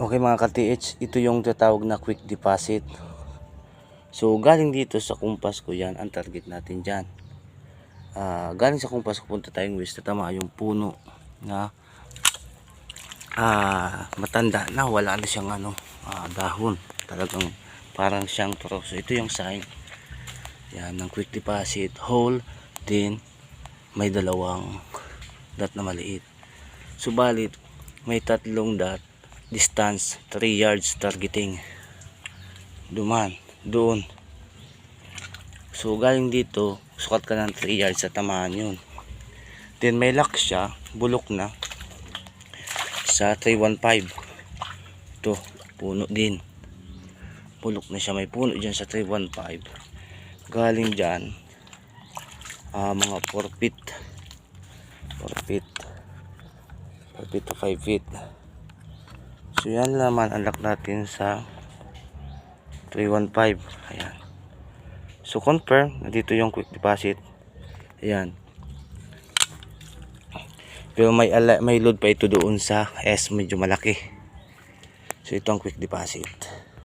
Okay mga ka-TH, ito yung tatawag na quick deposit. So galing dito sa kumpas ko yan, ang target natin dyan. Galing sa kumpas ko, punta tayong west, tatama yung puno na matanda na, wala na siyang dahon. Talagang parang siyang turo. So ito yung sign yan ng quick deposit hole, din may dalawang dot na maliit. Subalit may tatlong dot, distance 3 yards targeting doon. So galing dito, sukat ka ng 3 yards sa tamaan yun. Then may lock siya, bulok na sa 315. Ito, puno din, bulok na siya, may puno dyan sa 315. Galing dyan mga 4 feet to 5 feet. So yan naman ang lock natin sa 315. Ayan. So confirm, dito yung quick deposit. Ayan. Pero may load pa ito doon sa S, medyo malaki. So ito ang quick deposit.